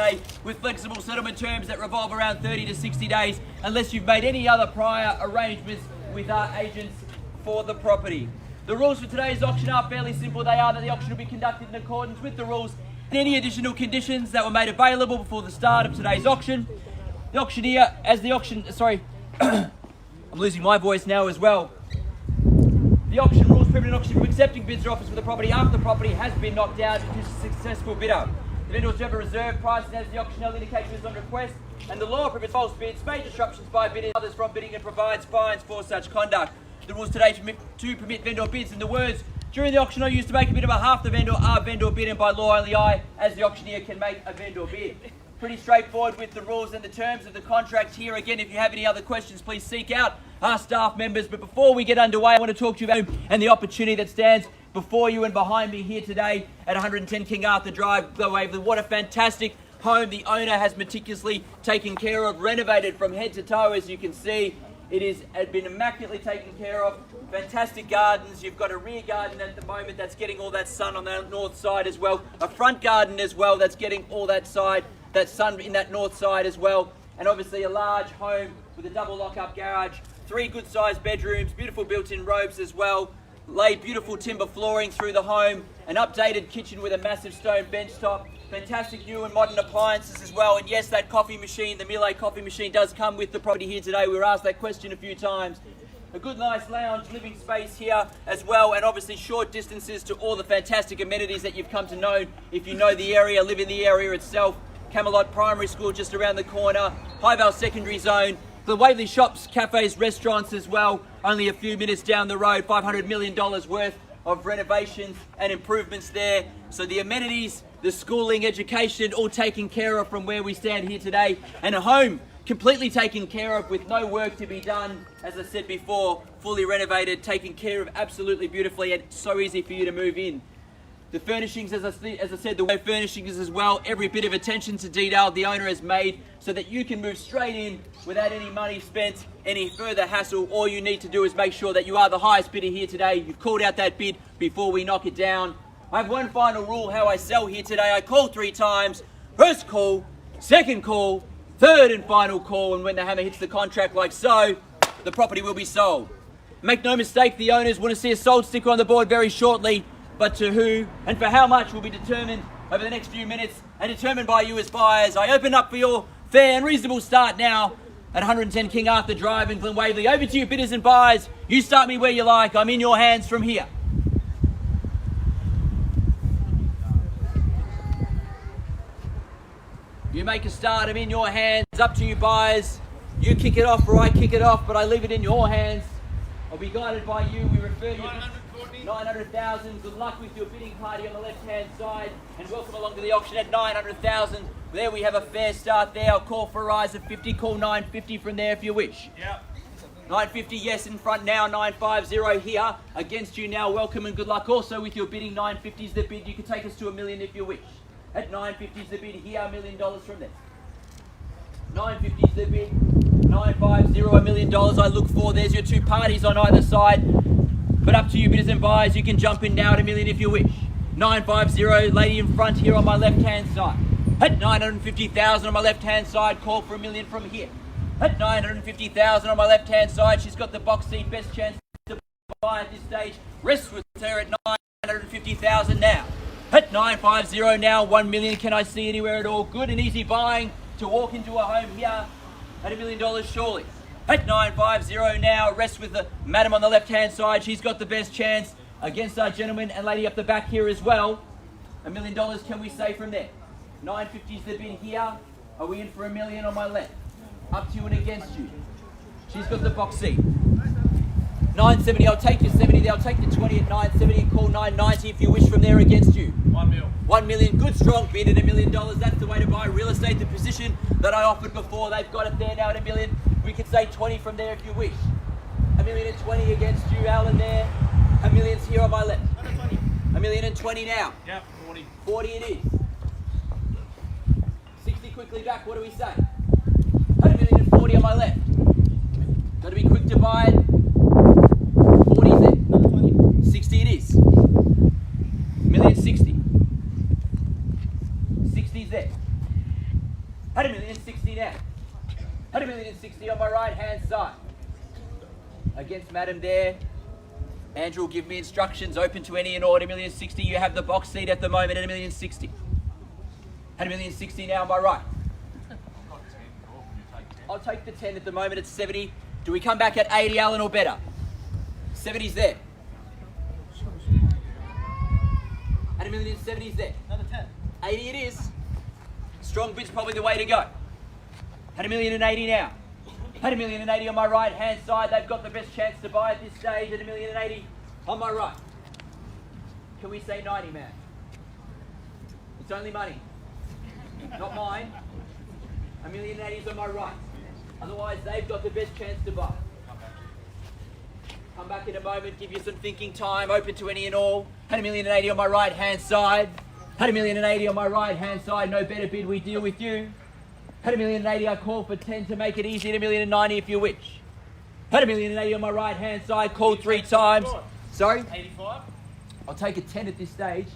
today with flexible settlement terms that revolve around 30 to 60 days unless you've made any other prior arrangements with our agents for the property. The rules for today's auction are fairly simple. They are that the auction will be conducted in accordance with the rules and any additional conditions that were made available before the start of today's auction. The auctioneer, I'm losing my voice now as well. The auction rules prohibit an auction from accepting bids or offers for the property after the property has been knocked down to a successful bidder. The vendor will have a reserve price and as the auctioneer indicates on request, and the law prohibits false bids, major disruptions by bidders, others from bidding, and provides fines for such conduct. The rules today permit vendor bids in the words, during the auction I used to make a bid about half the vendor are vendor bid, and by law only I, as the auctioneer, can make a vendor bid. Pretty straightforward with the rules and the terms of the contract here. Again, if you have any other questions, please seek out our staff members. But before we get underway, I want to talk to you about and the opportunity that stands before you and behind me here today at 110 King Arthur Drive, Glen Waverley. What a fantastic home the owner has meticulously taken care of, renovated from head to toe. As you can see, it has been immaculately taken care of. Fantastic gardens. You've got a rear garden at the moment that's getting all that sun on the north side as well. A front garden as well that's getting all that sun in that north side as well. And obviously a large home with a double lock-up garage, 3 good-sized bedrooms, beautiful built-in robes as well, laid beautiful timber flooring through the home, an updated kitchen with a massive stone bench top, fantastic new and modern appliances as well. And yes, that coffee machine, the Miele coffee machine, does come with the property here today. We were asked that question a few times. A good nice lounge living space here as well, and obviously short distances to all the fantastic amenities that you've come to know if you know the area, live in the area itself. Camelot Primary School just around the corner, Highvale Secondary Zone, the Waverley shops, cafes, restaurants as well, only a few minutes down the road, $500 million worth of renovations and improvements there. So the amenities, the schooling, education, all taken care of from where we stand here today, and a home completely taken care of with no work to be done. As I said before, fully renovated, taken care of absolutely beautifully, and so easy for you to move in. The furnishings, as I said, the furnishings as well, every bit of attention to detail the owner has made so that you can move straight in without any money spent, any further hassle. All you need to do is make sure that you are the highest bidder here today. You've called out that bid before we knock it down. I have one final rule how I sell here today. I call 3 times. First call, second call, third and final call, and when the hammer hits the contract like so, the property will be sold. Make no mistake, the owners want to see a sold sticker on the board very shortly, but to who and for how much will be determined over the next few minutes and determined by you as buyers. I open up for your fair and reasonable start now at 110 King Arthur Drive in Glen Waverley. Over to you, bidders and buyers. You start me where you like. I'm in your hands from here. You make a start, I'm in your hands. It's up to you, buyers. You kick it off or I kick it off, but I leave it in your hands. I'll be guided by you. We refer you to 900,000. Good luck with your bidding party on the left-hand side, and welcome along to the auction at 900,000. There we have a fair start there. I'll call for a rise of 50. Call 950 from there if you wish. Yep. 950, yes, in front now. 950 here against you now. Welcome and good luck also with your bidding. 950 is the bid. You can take us to $1 million if you wish. At 950 is the bid here. $1 million from there. 950 is the bid. 950, $1 million I look for. There's your 2 parties on either side. But up to you, bidders and buyers. You can jump in now at $1 million if you wish. 950, lady in front here on my left-hand side. At 950,000 on my left-hand side, call for $1 million from here. At 950,000 on my left-hand side, she's got the box seat, best chance to buy at this stage. Rest with her at 950,000 now. At 950 now, $1 million. Can I see anywhere at all? Good and easy buying to walk into a home here at $1 million surely. At 950 now, rest with the madam on the left-hand side. She's got the best chance against our gentleman and lady up the back here as well. $1 million, can we say from there? 950 is the bid here. Are we in for $1 million on my left? Up to you and against you. She's got the box seat. 970, I'll take your 70 there. I'll take the 20 at 970. Call 990 if you wish from there against you. $1 million, good strong bid at $1 million. That's the way to buy real estate. The position that I offered before, they've got it there now at $1 million. We could say 20 from there if you wish. $1 million and 20 against you, Alan there. $1 million's here on my left. $1 million and 20 now. Yep, 40. 40 it is. 60 quickly back, what do we say? $1 million and 40 on my left. Got to be quick to buy it. 40 is it. 60 it is. $1 million 60. 60 is there. At $1,060,000 now. At $1,060,000 on my right hand side. Against Madam there. Andrew will give me instructions, open to any and all. At $1,060,000, you have the box seat at the moment at $1,060,000. At $1,060,000 now on my right. I'll take the 10 at the moment at 70. Do we come back at 80, Alan, or better? 70's there. At $1,070,000's there. Another 10. 80 it is. Strong bid's probably the way to go. At $1,080,000 now. At $1,080,000 on my right hand side. They've got the best chance to buy at this stage at $1,080,000 on my right. Can we say 90, man? It's only money. Not mine. $1,080,000's on my right. Otherwise, they've got the best chance to buy. Come back in a moment, give you some thinking time, open to any and all. At $1,080,000 on my right hand side. At $1,080,000 on my right hand side. No better bid, we deal with you. At $1,080,000, I call for 10 to make it easy. At $1,090,000 if you wish. At $1,080,000 on my right hand side, called 3 times. Sorry? 85. I'll take a 10 at this stage,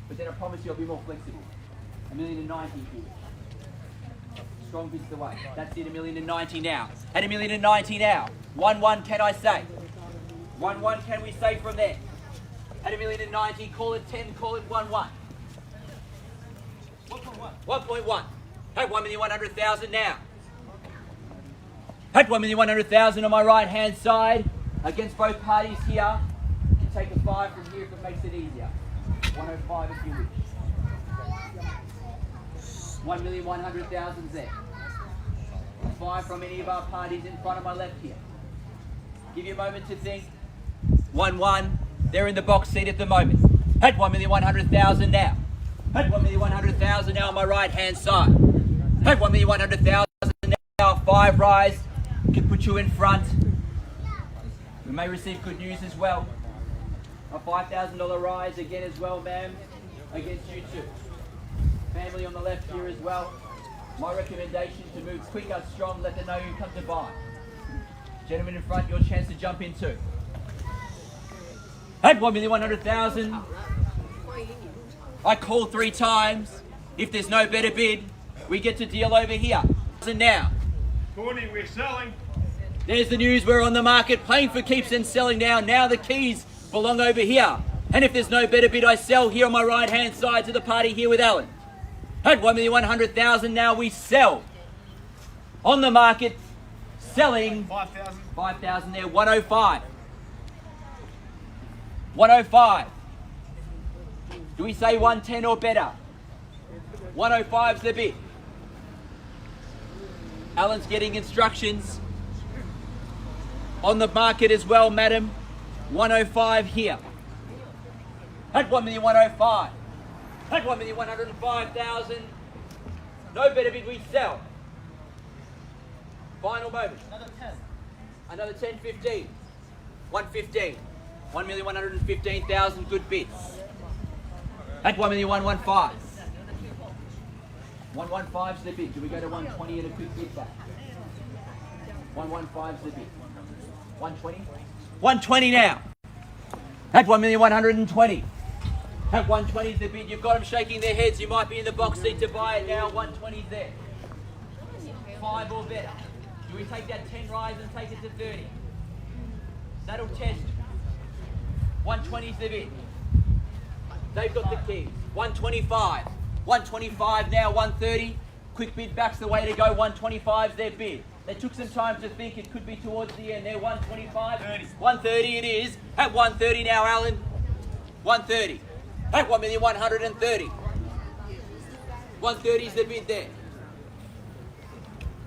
but then I promise you I'll be more flexible. $1,090,000 if you wish. Strong bid's the way. That's it, $1,090,000 now. At $1,090,000 now. 1-1 can I say? 1-1 can we say from there? At $1,090,000, call it 10, call it 1-1. 1.1. At $1,100,000 now. At $1,100,000 on my right hand side. Against both parties here. You can take a 5 from here if it makes it easier. 105 if you wish. 1,100,000's there. 5 from any of our parties in front of my left here. Give you a moment to think. 1-1. They're in the box seat at the moment. At $1,100,000 now. At $1,100,000 now on my right hand side. At $1,100,000 now. 5 rise. Can put you in front. We may receive good news as well. A $5,000 rise again as well, ma'am. Against you too. Family on the left here as well. My recommendation to move quicker, strong, let them know you come to buy. Gentlemen in front, your chance to jump in too. At $1,100,000, I call 3 times. If there's no better bid, we get to deal over here. And now, Courtney, we're selling. there's the news, we're on the market, playing for keeps and selling now. Now the keys belong over here. And if there's no better bid, I sell here on my right hand side to the party here with Alan. At $1,100,000 now we sell. On the market, selling 5,000. 5,000 there, 105. 105. Do we say 110 or better? 105's the bid. Alan's getting instructions. On the market as well, madam. 105 here. At $1,105,000. At $1,105,000. No better bid, we sell. Final moment. Another 10. Another 10, 15. 115. 1,115,000 good bids. At 1,115,000. 115's the bid. Do we go to 120 and a quick bid back? 115's the bid. 120? 120 now. At 1,120,000. At 120's the bid. You've got them shaking their heads. You might be in the box seat to buy it now. 120's there. 5 or better. Do we take that 10 rise and take it to 30? That'll test. 120's the bid. They've got the keys. 125. 125 now, 130. Quick bid back's the way to go. 125's their bid. They took some time to think. It could be towards the end. They're 125. 30. 130 it is. At 130 now, Alan. 130. At 1,130,000. 130's the bid there.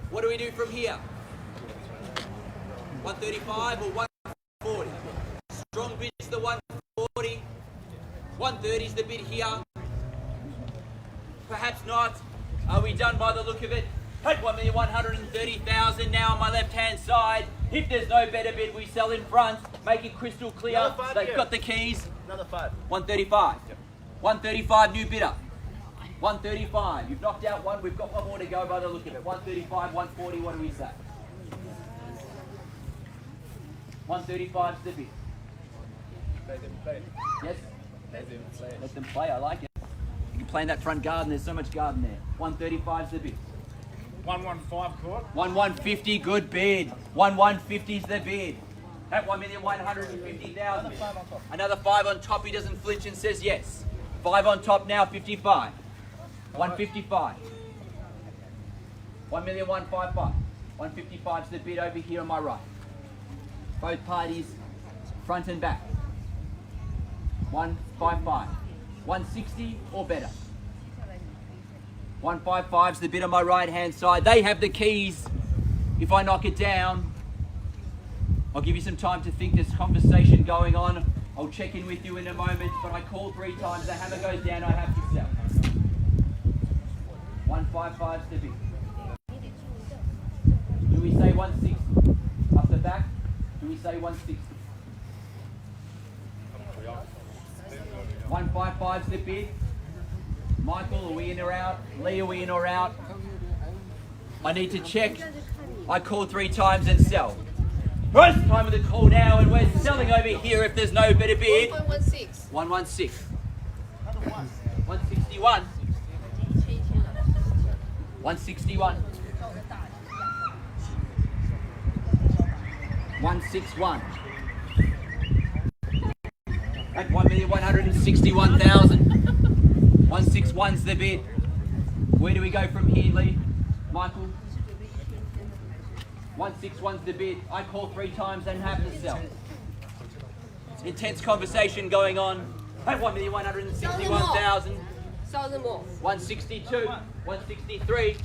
What do we do from here? 135 or 140? Strong bid's the 140. 130's the bid here. Perhaps not. Are we done by the look of it? At 1,130,000 now on my left-hand side. If there's no better bid, we sell in front. Make it crystal clear. Another 5, They've yeah. got the keys. Another 5. 135. Yep. 135 new bidder. 135. You've knocked out one. We've got one more to go by the look of it. 135, 140. What do we say? 135's the bid. Let them play. Yes? Let them play. Let them play. I like it. You can play in that front garden. There's so much garden there. 135's the bid. 115 court. 1,150, good bid. 1,150 is the bid. At 1,150,000. Another 5 on top. He doesn't flinch and says yes. 5 on top now, 55. 155. 1,155. 155 is the bid over here on my right. Both parties, front and back. 155. 160 or better. 155 is the bid on my right hand side. They have the keys. If I knock it down, I'll give you some time to think. There's conversation going on. I'll check in with you in a moment, but I call 3 times. The hammer goes down, I have to sell. 155 is the bid. Do we say 160? Up the back? Do we say 160? 155 is the bid. Michael, are we in or out? Lee, are we in or out? I need to check. I call 3 times and sell. First time of the call now, and we're selling over here if there's no better bid. 1.16. 116. 161. 161. 161. At 1,161,000. 161's the bid. Where do we go from here, Lee? Michael? 161's the bid. I call 3 times and have to sell. Intense conversation going on. At 1,161,000. Sell them all. 162. 163.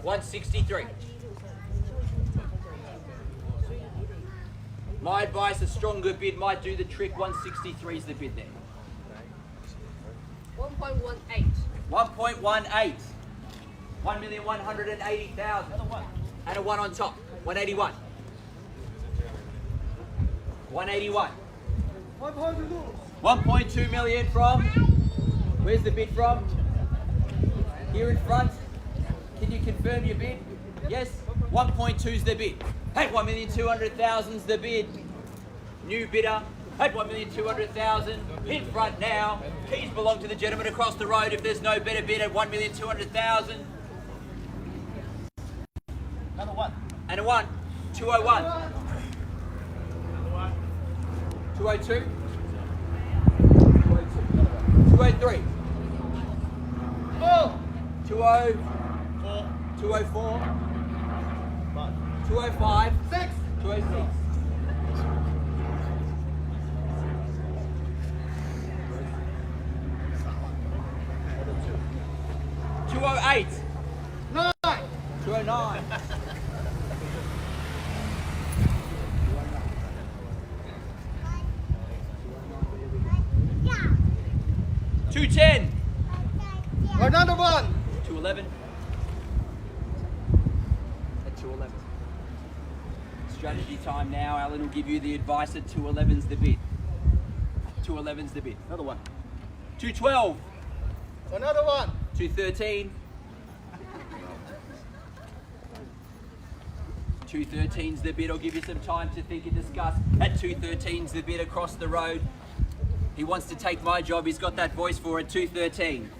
163. My advice, a stronger bid might do the trick. 163 is the bid there. 1.18. 1.18. 1,180,000. And a 1 on top. 181. 181. 1.2 million from? Where's the bid from? Here in front. Can you confirm your bid? Yes? 1.2 is the bid. At 1,200,000 is the bid. New bidder. At 1,200,000 in front now. Keys belong to the gentleman across the road if there's no better bid at 1,200,000. Another 1. And a 1. 201. 202. 203. 20. 204. 205. 206. 208. 209. 210. Another 1. 211. At 211. Strategy time now. Alan will give you the advice at 211's the bid. 211's the bid. Another 1. 212. Another 1. 213. 213's the bid. I'll give you some time to think and discuss. At 213's the bid across the road. He wants to take my job. He's got that voice for it. 213.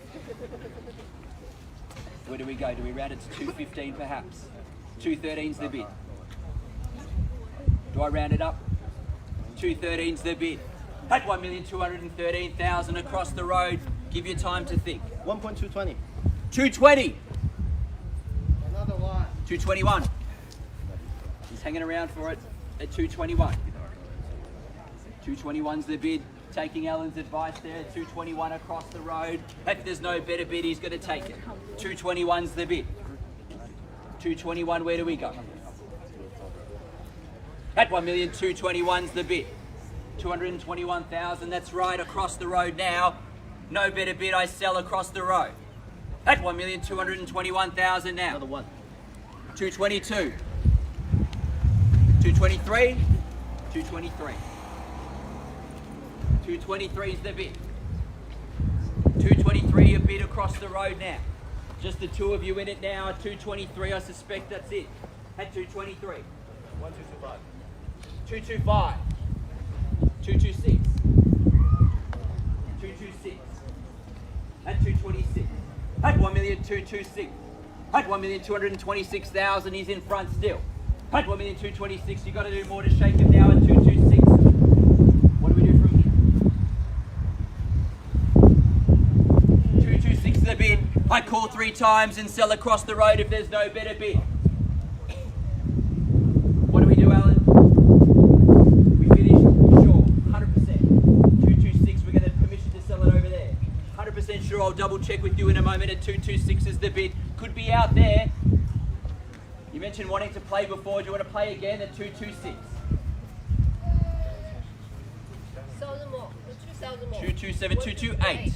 Where do we go? Do we round it to 215 perhaps? 213's the bid. Do I round it up? 213's the bid. At 1,213,000 across the road. Give you time to think. 1.220. 220. Another 1. 221. He's hanging around for it at 221. 221's the bid. Taking Alan's advice there. 221 across the road. If there's no better bid, he's going to take it. 221's the bid. 221, where do we go? At 1,221's the bid. 221,000, that's right, across the road now. No better bid, I sell across the road. At 1,221,000 now. Another 1. 222. 223. 223. 223 is the bid. 223 a bid across the road now. Just the two of you in it now. At 223, I suspect that's it. At 223. 1225. 225. 226. 226. At 226. At 1,226,000. At 1,226,000. He's in front still. At 1,226,000. You've got to do more to shake him now at 226. What do we do from here? 226 is the bid. I call 3 times and sell across the road if there's no better bid. What do we do, Alan? We finished? Sure. 100%. 226. We're going to permission to sell it over there. 100% sure. I'll double check with you in a moment. At 226 is the bid. Could be out there. You mentioned wanting to play before. Do you want to play again at 226? Sell them more. 2,000 more. 227, 228.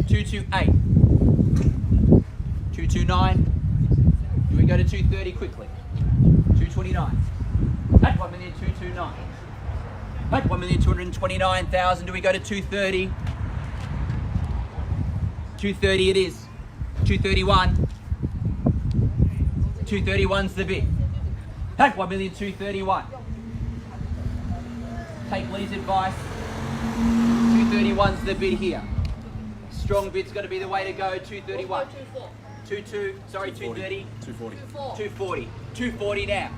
228. 229. Do we go to 230 quickly? 229. At 1,229,000. At 1,229,000. Do we go to 230? 230 it is. 231. 231's the bid. At 1,231,000. Take Lee's advice. 231's the bid here. Strong bid's got to be the way to go. 231. 230. 240. 240 now.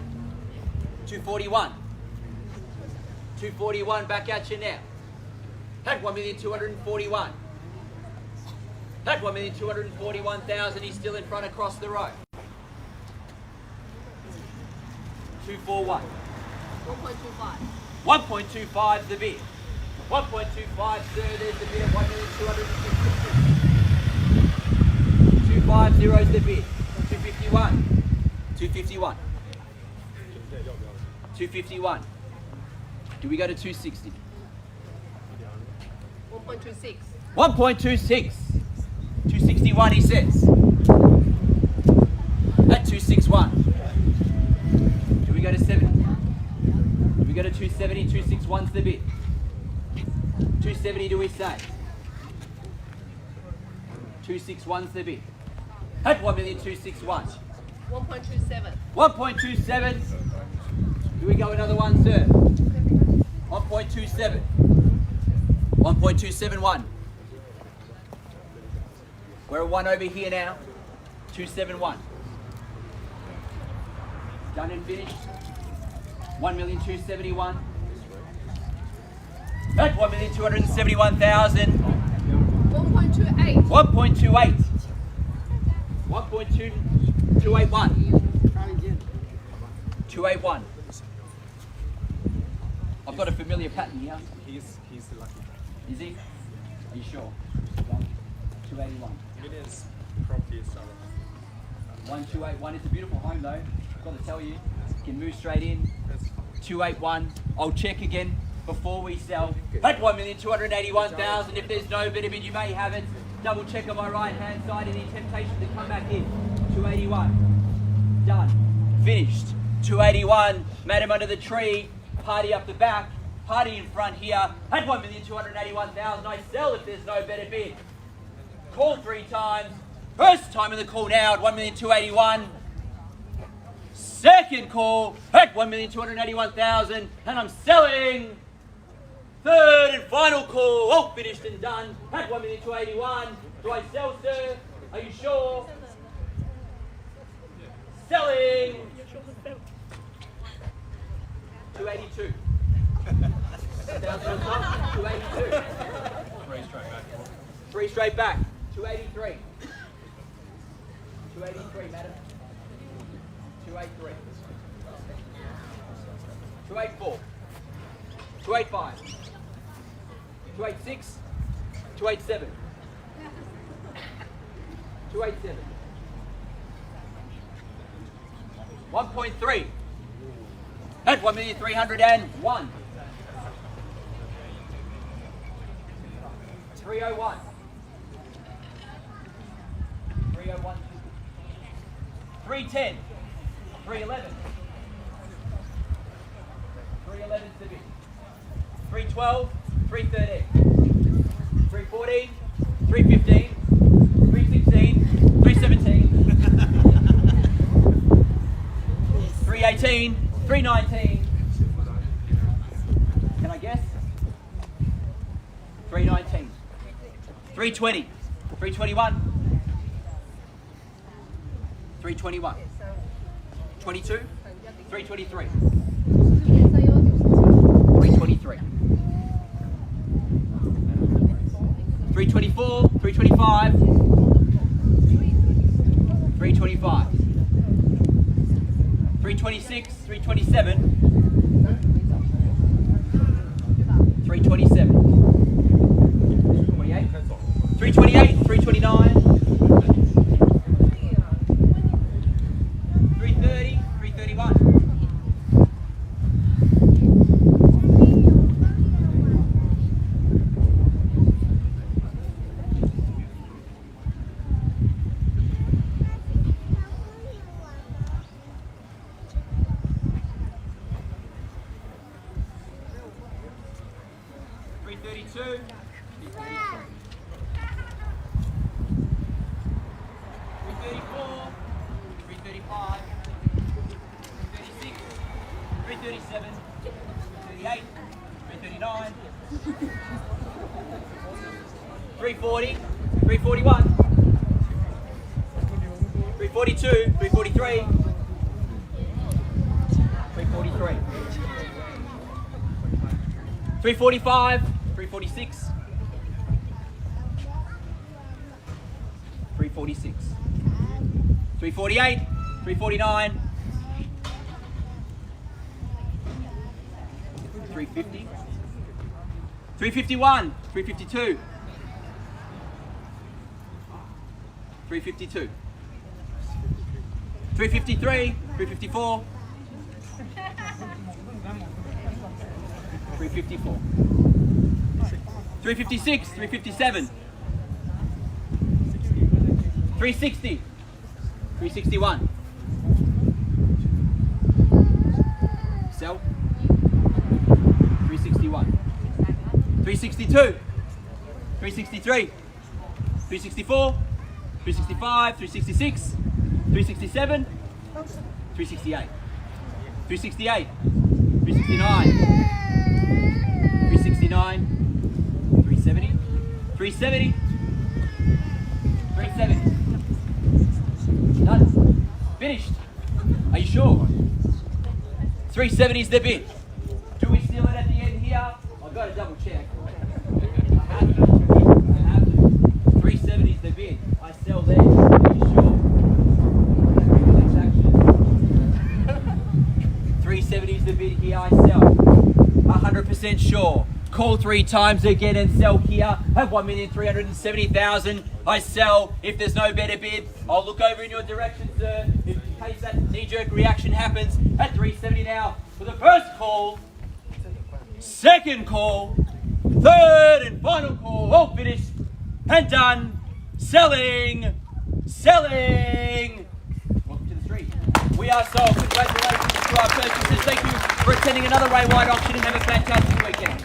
241. 241 back at you now. At 1,241,000. At 1,241,000. He's still in front across the road. 241. 1.25. 1.25 the bid. 1.25, sir, there's the bid at 1,252,000. 250 is the bid. 251. 251. 251. Do we go to 260? 1.26. 1.26. 261 he says. At 261. Do we go to 70? Do we go to 270? 261's the bid. 270 do we say? 261's the bid. At 1,261,000. 1.27. 1.27. Do we go another one, sir? 1.27. 1.271. We're at 1 over here now. 271. Done and finished. 1,271,000. At 1,271,000. 1.28. 1.28. 1.281. 281. I've got a familiar pattern here. He's the lucky one. Is he? Are you sure? 281. It is property itself. 1281. It's a beautiful home though. I've got to tell you. You can move straight in. 281. I'll check again before we sell. At 1,281,000. If there's no better bid, you may have it. Double check on my right hand side. Any temptation to come back in. 281. Done. Finished. 281. Madam under the tree. Party up the back. Party in front here. At 1,281,000. I sell if there's no better bid. Call 3 times. First time in the call now at 1,281,000. Second call at 1,281,000. And I'm selling. Third and final call. All finished and done at 1,281,000. Do I sell, sir? Are you sure? Selling. 282. 282. 3 straight back. 283. 283, madam. 283. 284. 285. 286. 287. 287. 1.3. At 1,301,000. 301. 301. 310. 311. 311 to be. 312. 313. 314. 315. 316. 317. 318. 319. Can I guess? 319. 320. 321. 321. 22. 323. 323. 324. 325. 325. 326. 327. 327. 28. 328. 329. 330. 331. 332. 334. 335. 336. 337. 338. 339. 340. 341. 342. 343. 343. 345, 346, 346, 348, 349, 350, 351, 352, 352, 353, 354, 354. 356, 357. 360. 361. Sell. 361. 362. 363. 364. 365. 366. 367. 368. 368. 369. 369, 370, 370, 370. Done. Finished. Are you sure? 370 is the bid. Do we seal it at the end here? I've got to double check. I have to. 370 is the bid. I sell there. Are you sure? 370 is the bid here. I sell. 100% sure. Call 3 times again and sell here. Have 1,370,000. I sell. If there's no better bid, I'll look over in your direction, sir. In case that knee-jerk reaction happens. At 370 now for the first call, second call, third and final call. All finished and done. Selling. Selling. Welcome to the street. We are sold. Congratulations to our purchasers. Thank you for attending another Ray White auction and have a fantastic weekend.